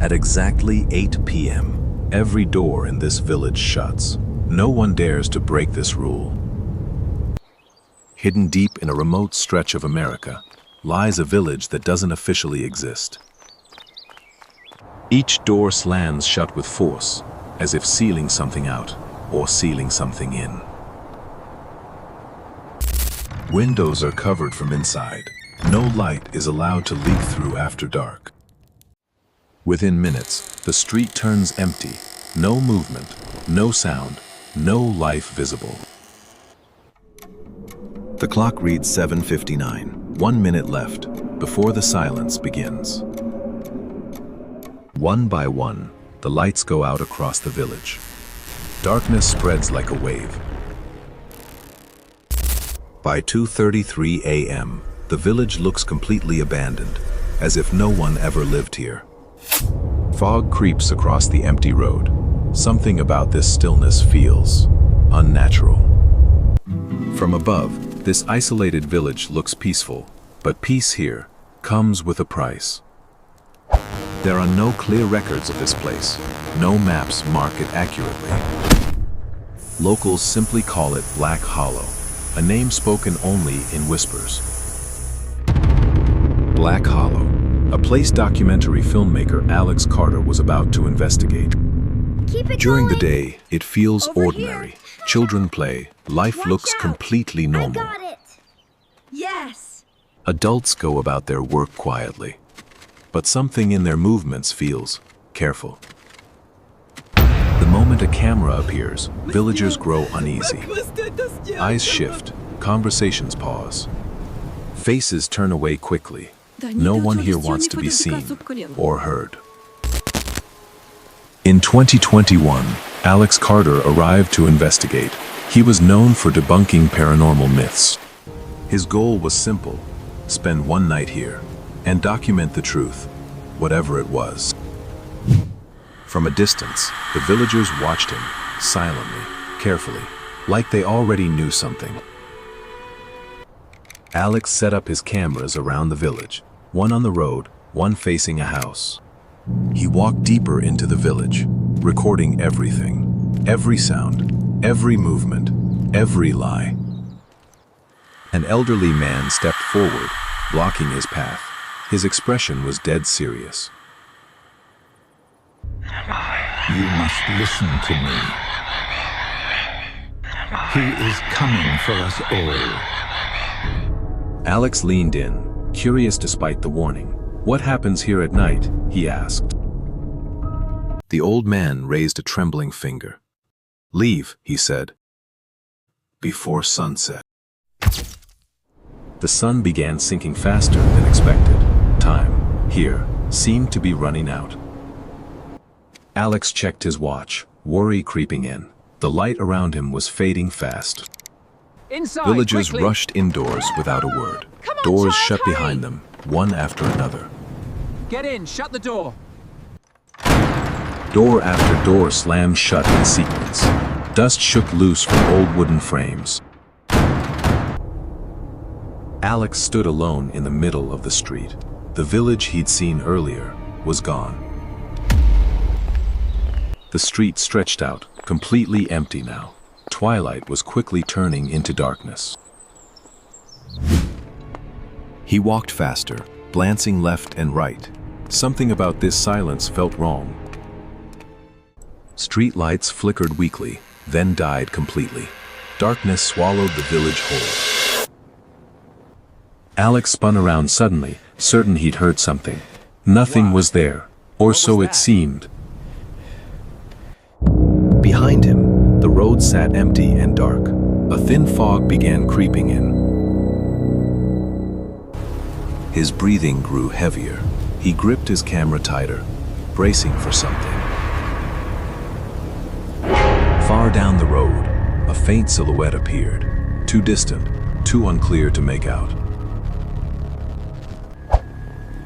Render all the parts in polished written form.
At exactly 8 p.m., every door in this village shuts. No one dares to break this rule. Hidden deep in a remote stretch of America lies a village that doesn't officially exist. Each door slams shut with force, as if sealing something out or sealing something in. Windows are covered from inside. No light is allowed to leak through after dark. Within minutes, the street turns empty. No movement, no sound, no life visible. The clock reads 7:59. 1 minute left before the silence begins. One by one, the lights go out across the village. Darkness spreads like a wave. By 2:33 a.m., the village looks completely abandoned, as if no one ever lived here. Fog creeps across the empty road. Something about this stillness feels unnatural. From above, this isolated village looks peaceful, but peace here comes with a price. There are no clear records of this place. No maps mark it accurately. Locals simply call it Black Hollow, a name spoken only in whispers. Black Hollow, a place documentary filmmaker Alex Carter was about to investigate. During the day, it feels ordinary. Children play. Life looks completely normal. I got it. Yes. Adults go about their work quietly, but something in their movements feels careful. The moment a camera appears, villagers grow uneasy. Eyes shift, conversations pause. Faces turn away quickly. No one here wants to be seen or heard. In 2021, Alex Carter arrived to investigate. He was known for debunking paranormal myths. His goal was simple: spend one night here and document the truth, whatever it was. From a distance, the villagers watched him, silently, carefully, like they already knew something. Alex set up his cameras around the village, one on the road, one facing a house. He walked deeper into the village, recording everything, every sound, every movement, every lie. An elderly man stepped forward, blocking his path. His expression was dead serious. You must listen to me. He is coming for us all. Alex leaned in, curious despite the warning. "What happens here at night?" he asked. The old man raised a trembling finger. "Leave," he said. Before sunset. The sun began sinking faster than expected. Time, here, seemed to be running out. Alex checked his watch, worry creeping in. The light around him was fading fast. Inside, Villagers quickly. rushed indoors without a word. Come on, Doors child, shut hurry. behind them, one after another. Get in, shut the door. Door after door slammed shut in sequence. Dust shook loose from old wooden frames. Alex stood alone in the middle of the street. The village he'd seen earlier was gone. The street stretched out, completely empty now. Twilight was quickly turning into darkness. He walked faster, glancing left and right. Something about this silence felt wrong. Street lights flickered weakly, then died completely. Darkness swallowed the village whole. Alex spun around suddenly, certain he'd heard something. Nothing was there, or so it seemed. Behind him, the road sat empty and dark. A thin fog began creeping in. His breathing grew heavier. He gripped his camera tighter, bracing for something. Far down the road, a faint silhouette appeared. Too distant, too unclear to make out.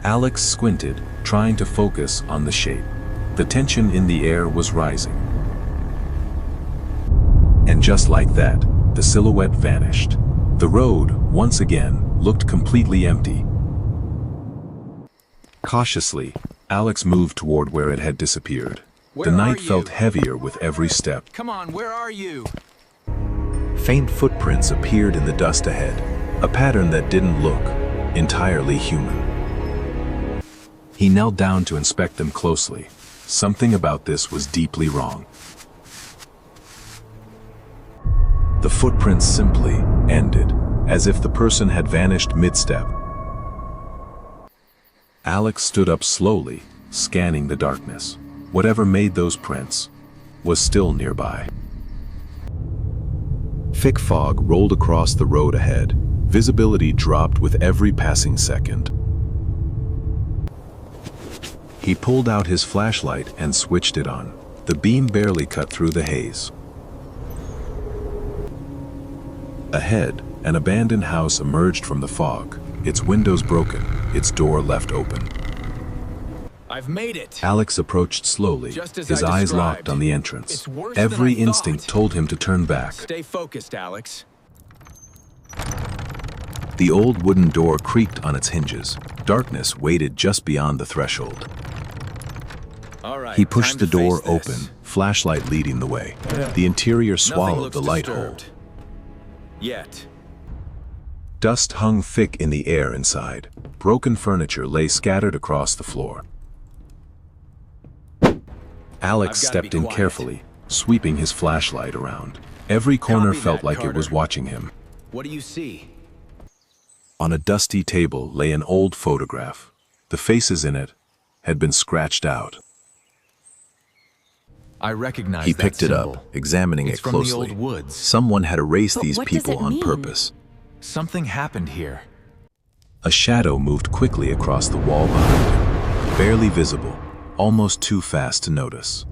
Alex squinted, trying to focus on the shape. The tension in the air was rising. And just like that, the silhouette vanished. The road, once again, looked completely empty. Cautiously, Alex moved toward where it had disappeared. Where The night are you? felt heavier with every step. Come on, where are you? Faint footprints appeared in the dust ahead, a pattern that didn't look entirely human. He knelt down to inspect them closely. Something about this was deeply wrong. The footprints simply ended, as if the person had vanished mid-step. Alex stood up slowly, scanning the darkness. Whatever made those prints was still nearby. Thick fog rolled across the road ahead. Visibility dropped with every passing second. He pulled out his flashlight and switched it on. The beam barely cut through the haze. Ahead, an abandoned house emerged from the fog, its windows broken, its door left open. I've made it. Alex approached slowly, Just as his I eyes described. locked on the entrance. It's worse Every than I instinct thought. told him to turn back. Stay focused, Alex. The old wooden door creaked on its hinges. Darkness waited just beyond the threshold. All right. He pushed the time to door face this. open, flashlight leading the way. The interior Nothing swallowed looks the light hole. disturbed. Yet. Dust hung thick in the air inside. Broken furniture lay scattered across the floor. Alex I've gotta stepped be in quiet. carefully, sweeping his flashlight around. Every corner Copy felt that, like it was Carter. watching him. What do you see? On a dusty table lay an old photograph. The faces in it had been scratched out. I recognize He that picked it symbol. up, examining It's it from closely. the old woods. Someone had erased But these what does people it on mean? purpose. Something happened here. A shadow moved quickly across the wall behind him, barely visible, almost too fast to notice.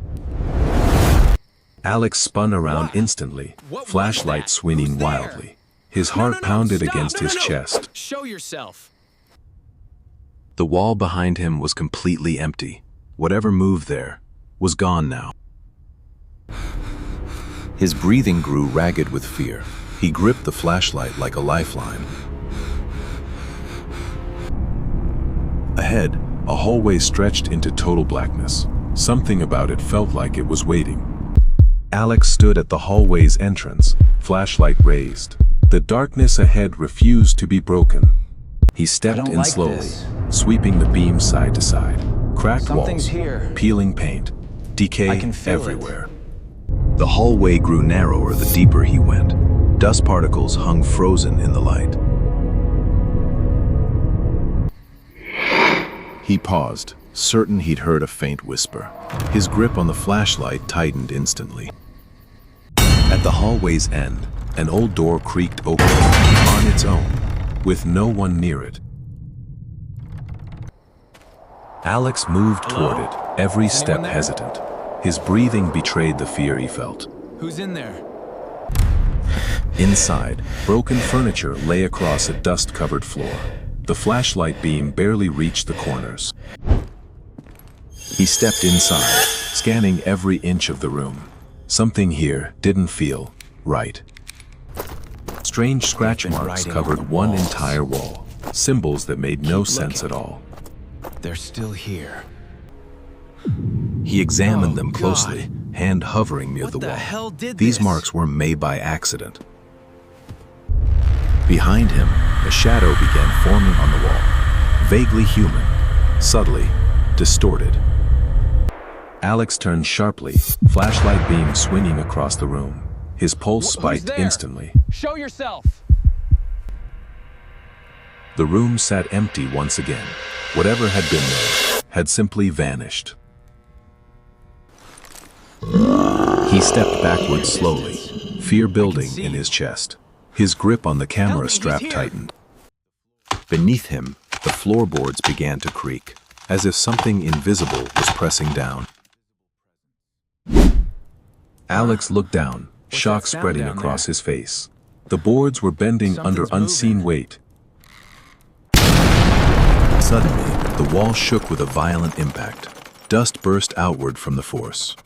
Alex spun around What? instantly, What was flashlight that? swinging Who's there? wildly. His No, heart no, no, pounded stop. against No, his no, no. chest. Show yourself. The wall behind him was completely empty. Whatever moved there was gone now. His breathing grew ragged with fear. He gripped the flashlight like a lifeline. Ahead, a hallway stretched into total blackness. Something about it felt like it was waiting. Alex stood at the hallway's entrance, flashlight raised. The darkness ahead refused to be broken. He stepped don't in like slowly, this. sweeping the beam side to side. Cracked Something's walls, here. peeling paint, decay I can feel it. everywhere. The hallway grew narrower the deeper he went. Dust particles hung frozen in the light. He paused, certain he'd heard a faint whisper. His grip on the flashlight tightened instantly. At the hallway's end, an old door creaked open on its own, with no one near it. Alex moved toward it, every Is step anyone there? hesitant. His breathing betrayed the fear he felt. Who's in there? Inside, broken furniture lay across a dust-covered floor. The flashlight beam barely reached the corners. He stepped inside, scanning every inch of the room. Something here didn't feel right. Strange scratch been marks writing on covered the one walls. entire wall, symbols that made no Keep sense at looking. all. They're still here. He examined Oh, them closely, God. hand hovering near What the the wall. hell did These this? marks were made by accident. Behind him, a shadow began forming on the wall. Vaguely human, subtly distorted. Alex turned sharply, flashlight beam swinging across the room. His pulse Who's spiked there? instantly. Show yourself. The room sat empty once again. Whatever had been there had simply vanished. He stepped backwards slowly, fear building in his chest. His grip on the Help me, camera he's strap here. tightened. Beneath him, the floorboards began to creak, as if something invisible was pressing down. Alex looked down, shock that sound spreading down across there? his face. The boards were bending under Something's unseen moving. weight. Suddenly, the wall shook with a violent impact. Dust burst outward from the force.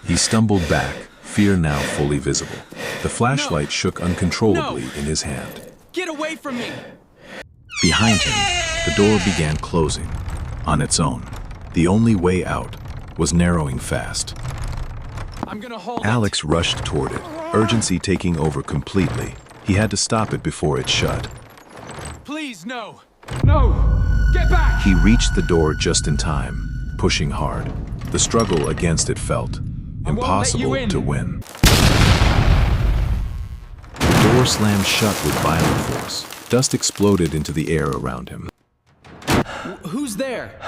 He stumbled back, fear now fully visible. The flashlight shook uncontrollably in his hand. Get away from me. Behind him, the door began closing, on its own. The only way out was narrowing fast. I'm gonna hold Alex rushed toward it, urgency taking over completely. He had to stop it before it shut. it. Please, no. No! Get back! He reached the door just in time, pushing hard. The struggle against it felt impossible to win. The door slammed shut with violent force. Dust exploded into the air around him. Who's there?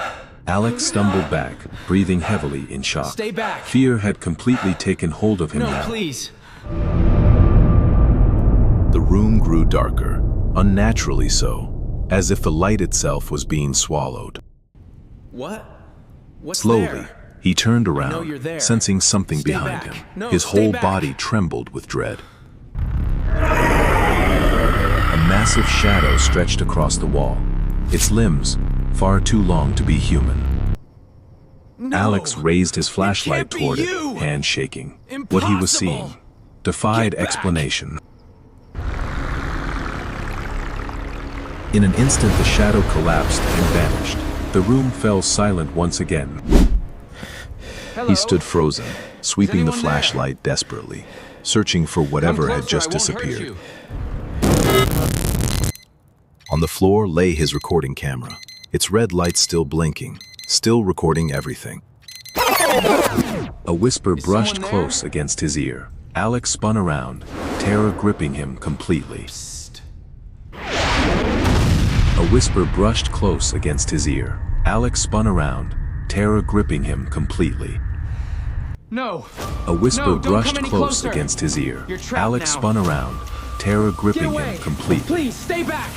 Alex stumbled back, breathing heavily in shock. Stay back. Fear had completely taken hold of him No, now. please. The room grew darker, unnaturally so, as if the light itself was being swallowed. What? What's Slowly, there? he turned know around, you're there. sensing something Stay behind back. him. No, His stay whole back. body trembled with dread. A massive shadow stretched across the wall, its limbs far too long to be human. No. Alex raised his It flashlight can't be toward you. it, hand shaking. What he was seeing Impossible. defied Get back. explanation. In an instant, the shadow collapsed and vanished. The room fell silent once again. Hello? He stood frozen, sweeping the anyone there? flashlight desperately, searching for whatever had just disappeared. On the floor lay his recording camera, its red light still blinking, still recording everything. A whisper brushed someone there? close against his ear. Alex spun around, terror gripping him completely. A whisper brushed close against his ear. Alex spun around, terror gripping him completely. No. A whisper No, don't brushed come any close closer. against his ear. You're trapped Alex now. spun around, terror Get gripping away. him completely. Please, stay back.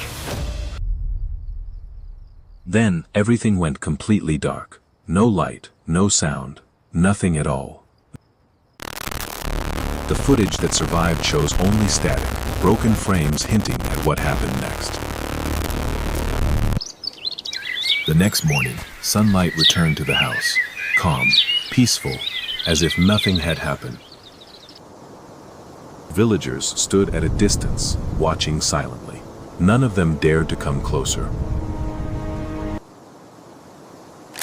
Then everything went completely dark. No light, no sound, nothing at all. The footage that survived shows only static, broken frames hinting at what happened next. The next morning, sunlight returned to the house, calm, peaceful, as if nothing had happened. Villagers stood at a distance, watching silently. None of them dared to come closer.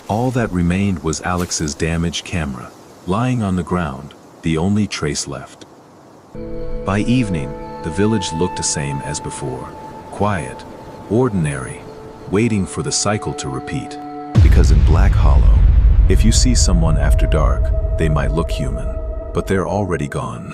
All that remained was Alex's damaged camera, lying on the ground, the only trace left. By evening, the village looked the same as before. Quiet, ordinary, waiting for the cycle to repeat. Because in Black Hollow, if you see someone after dark, they might look human, but they're already gone.